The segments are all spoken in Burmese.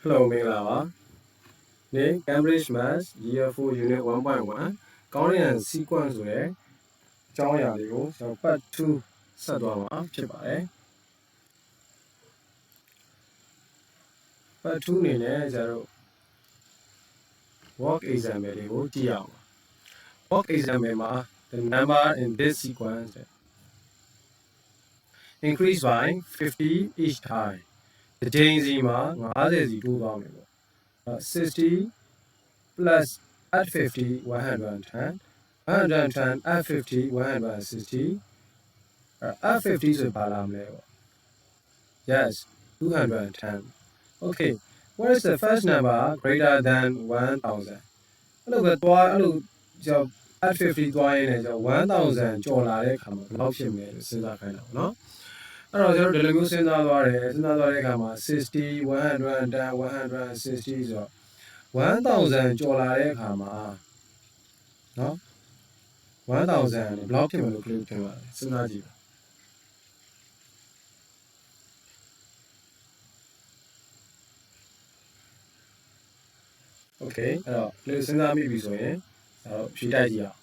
Hello မင်္ဂလာပါ။ဒီ Cambridge Maths Year 4 Unit 1.1 Counting and Sequence ဆိုတဲ့အကြောင်းအရာလေးကိုကျွန်တော် Part 2ဆက်သွားမှာဖြစ်ပါတယ်။ Part 2အနေနဲ့ကျွန်တော် Work example လေးကိုကြည့်ရအောင်။ Work example မှာ the number in this sequence increase by 50 each time. တစ်ကြိမ်စီမှာ50စီတိုးသွားမယ်ပေါ့။ 60 plus at 50 110 110 at 50 160 at 50 ဆိုပါလာမလဲပေါ့ yes 210 okay what is the first number greater than 1000အဲ့လိုပဲသွားအဲ့လိုကျွန်တော် at 50သွားရင်းနဲ့ကျွန်တော်1000ကျော်လာတဲ့အခါမှာဘယ်လောက်ဖြစ်မလဲလို့စဉ်းစားခိုင်းတာပေါ့နော်အဲ့တော့ကျွန်တော်ဒီလိုမျိုးစဉ်းစားသွားတဲ့အခါမှာ60 110 160ဆိုတော့1000ကျော်လာတဲ့အခါမှာနော်1000နဲ့ဘယ်လောက်ဖြစ်မလို့ခလို့ထင်ပါလဲစဉ်းစားကြည့်ပါโอเคအဲ့တော့ဒီစဉ်းစားမိပြီဆိုရင်ဖြေတိုက်ကြည့်အောင်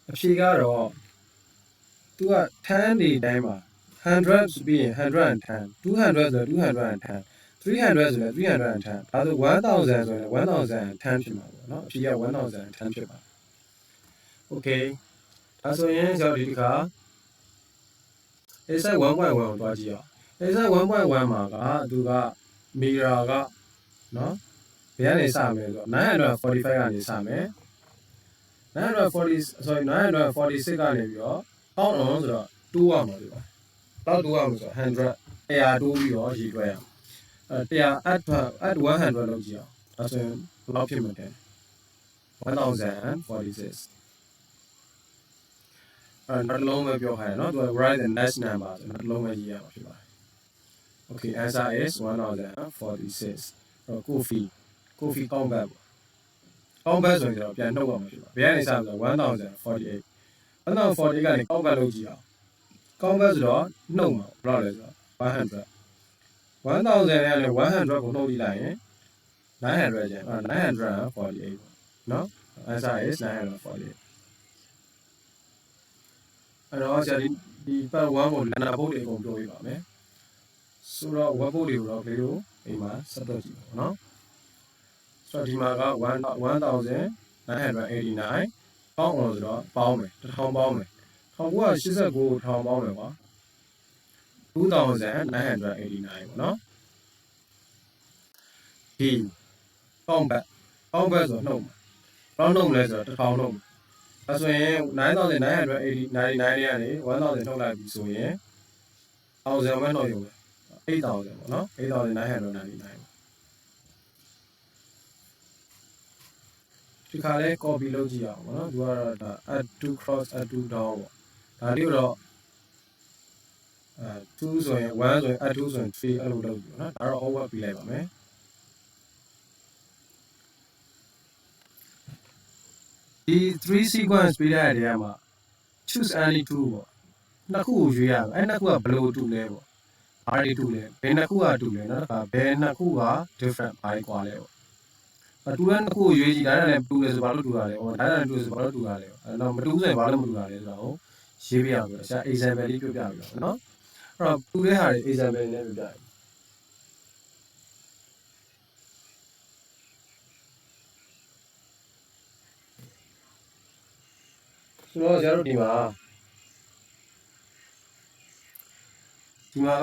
အဖြေကတော့သူက10ဒီတိုင်းမှာ100ပြီးရင်110 200ဆို210 300ဆိုလည်း310ဒါဆို1000ဆိုရင်1010ဖြစ်မှာပေါ့နော်အဖြေက1010ဖြစ်ပါโอเคဒါဆိုရင်ကျွန်တော်ဒီတစ်ခါ exercise 1.1 ကိုတွားကြည့်အောင် exercise 1.1 မှာကသူကမီတာကနော်ဘယ်ကနေစမလဲဆိုတော့945ကနေစမယ်946ကနေပြီးတော့ count on ဆိုတော့တိုးရမှာဒီပါတော့တိုးရမှာဆိုတော့100တိုးပြီးတော့ရေးတွဲရအောင်100 at 100လောက်ကြည့်အောင်ဒါဆိုရင်ဘယ်လောက်ဖြစ်မလဲ1046နောက်တစ်လုံးပဲပြောခိုင်းတယ်နော်သူက write the next number ဆိုနောက်တစ်လုံးပဲရေးရမှာဖြစ်ပါတယ် okay answer is 1046 coffee ကောင်းဘက်ကောင်းဘက်ဆိုရင်ကျွန်တော်ပြန်နှုတ်ရမှာဖြစ်ပါတယ်ဘယ်ကနေစမလဲ1048 1048ကနေကောင်းဘက်လုပ်ကြည့်အောင်ကောင်းဘက်ဆိုတော့နှုတ်မှာဘယ်လောက်လဲဆိုတော့100 1000နဲ့လည်း100ကိုနှုတ်ကြည့်လိုက်ရင်900ကျန်948ပေါ့နော် answer is 948အဲ့တော့ဆရာဒီ part 1ကိုလန်နာဘုတ်တွေအကုန်ပြောပြပါမယ်ဆိုတော့ web ဘုတ်တွေကိုတော့လေးကိုအိမ်မှာဆက်တော့ကြည့်ပါနော်ဆိုတော့ဒီမှာက1989ပေါင်းအောင်ဆိုတော့ပေါင်းမယ်1000ပေါင်းမယ်1989ကို1000ပေါင်းမယ်ကွာ2989ပေါ့နော်ဒီပေါင်းဘက်ဆိုတော့နှုတ်မှာဘယ်လောက်နှုတ်မလဲဆိုတော့1000နှုတ်ဒါဆိုရင်9999ကနေ1000ထုတ်လိုက်ပြီဆိုရင်1000ပဲနှုတ်ရုံပဲ8000ပေါ့နော်8999ဒီခါလဲ copy လုပ်ကြည့်အောင်ပေါ့နော်သူကတော့ဒါ add to cross add to down ပေါ့ဒါလေးတော့2ဆိုရင်1ဆိုရင် add 2ဆိုရင်3အဲ့လိုလုပ်ကြည့်နော်ဒါတော့ over ပြလိုက်ပါမယ်ဒီ3 sequence ပေးတဲ့နေရာမှာ choose any two ပေါ့နှစ်ခုကိုရွေးရမယ်အဲ့နှစ်ခုကဘယ်လိုတူလဲပေါ့ဘာတွေတူလဲဘယ်နှစ်ခုကတူလဲနော်ဒါဘယ်နှစ်ခုက different ဘာတွေကွာလဲပေါ့တူတဲ့နှစ်ခုကိုရွေးကြည့်ဒါနဲ့တူလဲဆိုဘာလို့တူတာလဲဟောဒါနဲ့တူဆိုဘာလို့တူတာလဲအဲ့တော့မတူဆိုရင်ဘာလို့မတူတာလဲဆိုတော့ရေးပြရအောင်ဆရာ example လေးပြပြပြတော့နော်အဲ့တော့တူတဲ့ဟာတွေ example နဲ့ပြပြရဆိုတော့ဆရာတို့ဒီမှာ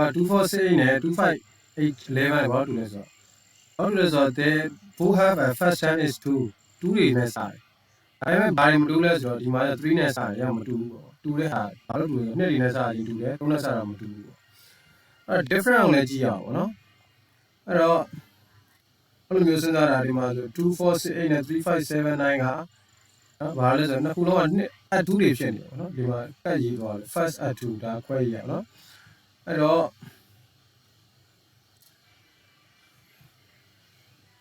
က246နဲ့25811ဘာလို့တူလဲဆိုတော့ they both have a first time is 2တွေနဲ့စတယ်ဒါပေမဲ့ဘာတွေမတူလဲဆိုတော့ဒီမှာ3နဲ့စတယ်ရမတူဘူးပေါ့တူတဲ့ဟာဘာလို့တူလဲ2တွေနဲ့စရင်တူတယ်3နဲ့စတာမတူဘူးပေါ့အဲ့တော့ different အောင်လည်းကြည့်ရအောင်ပေါ့နော်အဲ့တော့အဲ့လိုမျိုးစဉ်းစားတာဒီမှာဆို2468နဲ့3579ကနော်ဘာလဲဆိုတော့နှစ်ခုလုံးကat 2တွေဖြစ်နေတယ်ပေါ့နော်ဒီမှာကတ်ရေးသွားတယ် first at 2ဒါခွဲရေးရအောင်နော်အဲ့တော့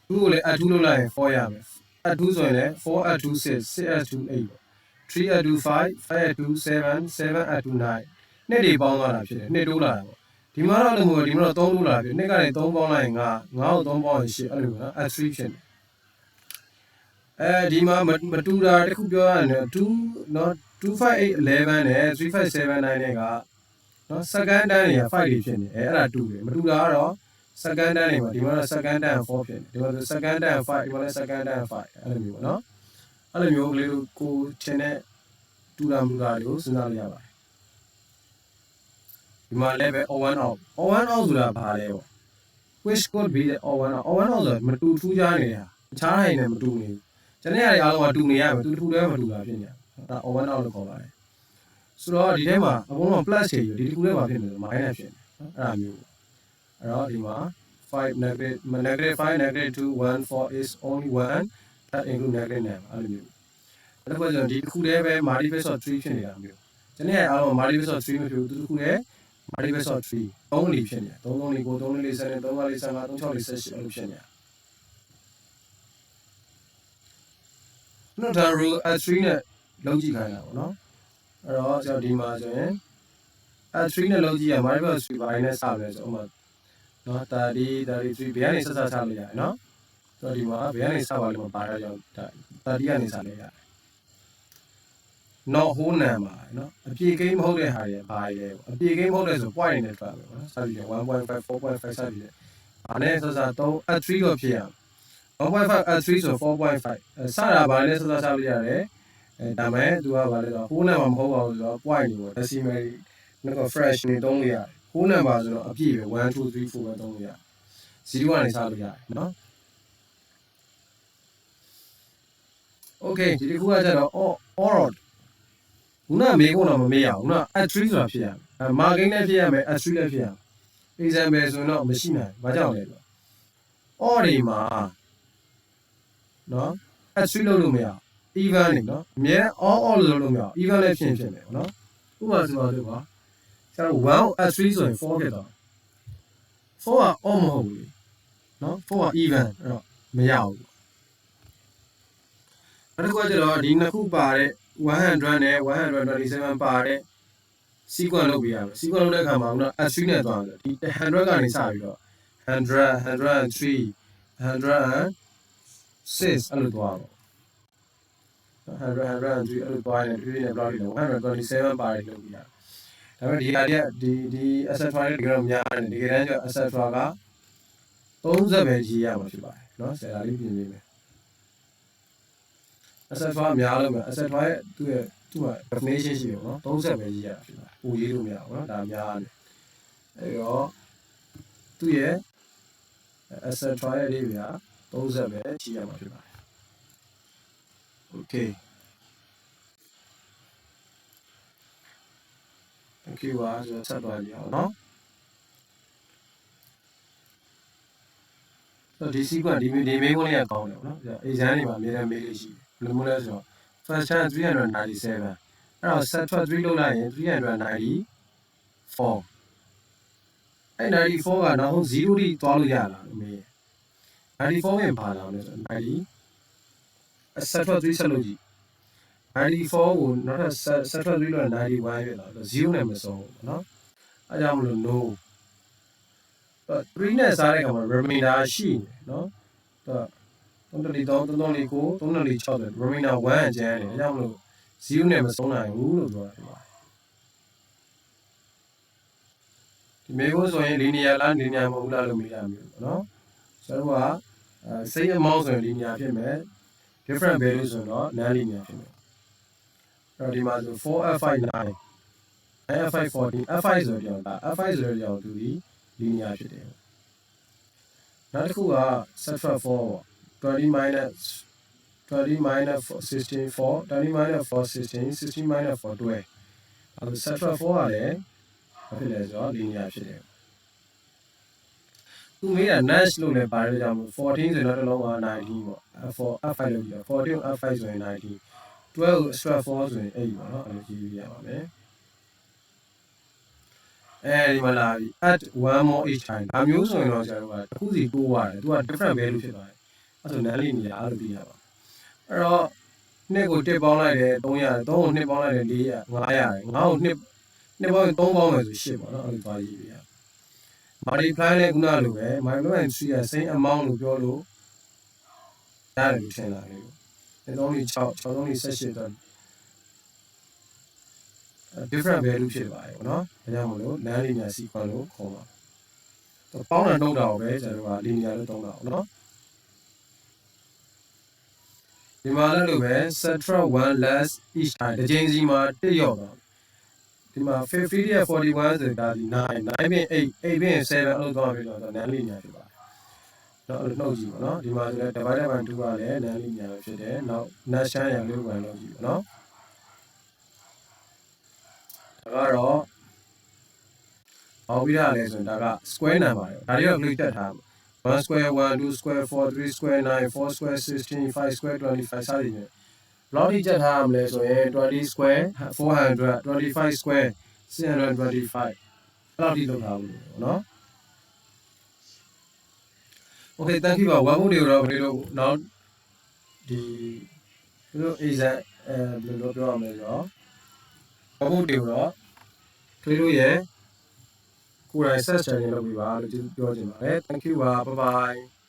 2ကိုလည်း at 2လုပ်လိုက်ရင်4ရမယ် at 2ဆိုရင်လည်း4 at 2 6 6 at 2 8ပေါ့3 at 2 5 5 at 2 7 7 at 2 9နှစ်တွေပေါင်းသွားတာဖြစ်တယ်နှစ်တိုးလာတာပေါ့ ဒီမှာတော့လည်းမဟုတ်ဒီမှာတော့3လို့လာပြီနှစ်ကနေ3ပေါင်းလိုက်ရင်9ကို3ပေါင်းရင်8အဲ့လိုနော် at 3ဖြစ်နေဒီမှာမတူတာတခုပြောရရင်2နော်258 11နဲ့3579နဲ့ကနော် second တန်းတွေက5တွေဖြစ်နေအဲ့ဒါ2တယ်မတူတာကတော့ second တန်းတွေမှာဒီမှာတော့ second တန်း4ဖြစ်နေဒီမှာဆို second တန်း5ဒီမှာလည်း second တန်း5အဲ့လိုမျိုးပေါ့နော်အဲ့လိုမျိုးကလေးတို့ကိုထင်တဲ့တူတာမူတာတွေကိုစဉ်းစားလို့ရပါတယ်ဒီမှာလည်းပဲ O1 outဆိုတာဘာလဲပေါ့ which could be the O1 out ဆိုတာမတူထူးခြားနေတာတခြားဟာတွေနဲ့မတူနေဘူးကျန်တဲ့ဟာတွေအားလုံးကတူနေရမယ်တူတူတည်းမတူတာဖြစ်နေတာဒါ O1 out လို့ခေါ်ပါတယ်ဆိုတော့ဒီထဲမှာအကုန်လုံး plus တွေဒီတစ်ခုထဲမှာဖြစ်နေတယ် minus ဖြစ်နေအဲ့ဒါမျိုးအဲ့တော့ဒီမှာ5 negative 5 negative 2 1 4 is only 1 that include negative 9အဲ့လိုမျိုးအဲ့ဒါဆိုဒီတစ်ခုတည်းပဲ multiple of 3ဖြစ်နေတာမျိုးကျန်တဲ့အားလုံး multiple of 3မဖြစ်ဘူးသူတစ်ခုတည်း multiple of 3 3လီဖြစ်နေ3 3လီ9 3လီ40 3 5လီ55 3 6လီ18အဲ့လိုဖြစ်နေတာနော်ဒါ rule at3 နဲ့လုံးကြည့်ခိုင်းတာပေါ့နော်အဲ့တော့ကျွန်တော်ဒီမှာဆိုရင် at3 နဲ့လုံးကြည့်ရ multiple of 3ဘာနဲ့စလဲဆိုဥပမာနော်30 33ဘယ်ကနေစစချလို့ရတယ်နော်ဆိုတော့ဒီမှာဘယ်ကနေစပါလဲမပါတော့ကြောင့်30ကနေစလဲရတယ် not whole number နော်အပြေကိန်းမဟုတ်တဲ့ဟာတွေဘာတွေလဲအပြေကိန်းမဟုတ်တဲ့ဆို point နဲ့ထွက်မယ်ပေါ့နော်စပြီးတော့ 1.5 4.5 စပြီးတယ်ဘာနဲ့စစ3 at3 ကိုဖြစ်ရ1.5 at3 ဆို 4.5 စတာဘာနဲ့စစချလို့ရတယ်ဒါမဲ့သူကဘာလဲဆိုတော့ whole number မဟုတ်ပါဘူးဆိုတော့ point တွေပေါ့ decimal နောက်က fresh နေသုံးလို့ရတယ် whole number ဆိုတော့အပြည့်ပဲ1 2 3 4ပဲသုံးလို့ရတယ်0ကနေစလို့ရတယ်နော် okay ဒီတစ်ခုကကျတော့ all ခုနမေးဖို့တော့မမေးရဘူးနော် at3 ဆိုတာဖြစ်ရမယ် marking နဲ့ဖြစ်ရမယ် at3 လည်းဖြစ်ရမယ် example ဆိုရင်တော့မရှိနိုင်ဘာကြောင့်လဲဆိုတော့ all တွေမှာနော် at3 လုပ်လို့မရ even နေနော်အမြဲ all လုပ်လို့မရ even လည်းဖြစ်မယ်ပေါ့နော်ဥပမာဆိုတော့ပါကျတော့1 at3 ဆိုရင်4ဖြစ်သွား4က all မဟုတ်ဘူးနော်4က even အဲ့တော့မရဘူးနောက်တစ်ခုကကျတော့ဒီနှစ်ခုပါတဲ့100နဲ့127ပါတဲ့ sequence လုပ်ပြရမယ် sequence လုပ်တဲ့အခါမှာခုန at3 နဲ့သွားတယ်ဒီ100ကနေစပြီးတော့100 103 106အဲ့လိုသွားတော့100 103အဲ့လိုသွားရင်ဒီနေ့ဘယ်လောက်လဲ127ပါတယ်လုပ်ပြရဒါပေမဲ့ဒီဟာဒီ asset file တွေကတော့များတယ်တကယ်တမ်းကျ asset file က30ပဲရေးရမှာဖြစ်ပါတယ်เนาะဆရာလေးပြင်ပေးမယ် asset file များလို့မယ် asset file သူ့က definition ရှိတယ်เนาะ30ပဲရေးရတာဖြစ်ပါတယ်ပိုရေးလို့မရဘူးเนาะဒါများတယ်အဲ့တော့သူ့ရဲ့ asset file လေးပြ30ပဲရေးရမှာဖြစ်ပါတယ် okay thank you ပါဆိုတော့ဆက်သွားကြည့်အောင်เนาะဒီ sequence ဒီမေးခွန်းလေးကကောင်းတယ်ပေါ့နော် exam တွေမှာအများကြီးမေးလို့ရှိတယ်ဘယ်လိုမျိုးလဲဆိုတော့ first chance 397အဲ့တော့ set 3လုပ်လိုက်ရင်394အဲ့94ကနောက်ဆုံး0ထိသွားလို့ရလားလို့မေး94ဝင်ပါလာလို့ဆိုတော့90 set 3ဆက်လို့ကြည့်94ကိုနောက်ထပ် set 3လို့91ဖြစ်လာတော့0နဲ့မဆုံးဘူးเนาะအဲကြောင့်မလို့ no 3နဲ့စားတဲ့အခါမှာ remainder ရှိနေเนาะ3.3 3.9 3.6 remainder 1အကျန်းနေအဲကြောင့်မလို့0နဲ့မဆုံးနိုင်ဘူးလို့ပြောတာဒီမေကိုဆိုရင် linear လား linear မဟုတ်လားလို့မေးတာမျိုးပေါ့နော်ဆိုတော့same amount ဆိုရင် linear ဖြစ်မယ် different value ဆိုတော့ non linear ဖြစ်မယ်အဲ့တော့ဒီမှာဆို 4f5 9 f5 14 f5 ဆိုတော့ဒါ f5 ဆိုတော့သူဒီ linear ဖြစ်တယ်နောက်တစ်ခုက set 4ပေါ့20 minus 16 4 20 minus 4 16 16 minus 4 12အဲ့ဒါ set 4ကလည်းဘာဖြစ်လဲဆိုတော့ linear ဖြစ်တယ်သူမေးတာ next လို့လည်းပါတယ်ကြောင့်14ဆိုတော့တစ်လုံးက19ပေါ့ f5 လို့ပြော14 f5 ဆိုရင်19 12 extra 4ဆိုရင်8ပေါ့နော်အဲ့လိုကြည့်ရပါမယ်အဲဒီမှာလာပြီ add one more each time ဒါမျိုးဆိုရင်တော့ကျွန်တော်ကတစ်ခုစီတိုးရတယ်သူက different value ဖြစ်သွားတယ်အဲ့ဆို null နေရအဲ့လိုပြရပါအဲ့တော့နှစ်ကို1ပေါင်းလိုက်တယ်300 3ကို2ပေါင်းလိုက်တယ်400 500 5ကို2ပေါင်းရင်3ပေါင်းမယ်ဆို8ပေါ့နော်အဲ့လိုသွားရေးပြရ multiply နဲ့ခုနလိုပဲ -3 ရဲ့ same amount လို့ပြောလို့ရတယ်လို့ထင်လာတယ်လို့3 6 6 3 18တော့ different value ဖြစ်ပါတယ်ပေါ့နော်ဒါကြောင့်မလို့ non-linear sequence လို့ခေါ်ပါပေါင်းတာနှုတ်တာကိုပဲကျွန်တော်တို့က linear လို့သုံးတာပေါ့နော်ဒီမှာလည်းလို့ပဲ subtract 1 less each time တစ်ချိန်စီမှာ1ရောက်သွားဒီမှာ50ရဲ့41ဆိုတာဒီ9 9ပြင်8 8ပြင်7အဲ့လိုသွားပြီးတော့ non-linear ဖြစ်ပါတယ်တော့အဲ့လိုနှုတ်ကြည့်ပါနော်ဒီမှာဆိုလည်း divided by 2ကလည်း non-linear ပဲဖြစ်တယ်နောက် next time ရလို့ဝင်လို့ကြည့်ပါနော်ဒါကတော့အောင်ပြီးရတယ်ဆိုရင်ဒါက square number တွေဒါတွေက click တက်ထား1 square 1 2 square 4 3 square 9 4 square 16 5 square 25 စသည်ဖြင့်ဘယ်လောက်ထိတက်ထားရမလဲဆိုရင်20 square 400 25 square 625အဲ့လောက်ထိလုပ်ထားဘူးလို့เนาะ Okay thank you ပါ workbook တွေကိုတော့ဒီလိုနောက်ဒီလို exam ဘယ်လိုပြောရမလဲဆိုတော့ workbook တွေကိုတော့ဒီလိုရဲ့ကိုယ်တိုင် search channel လုပ်ပြီးပါလို့ပြောချင်ပါတယ် thank you ပါ bye bye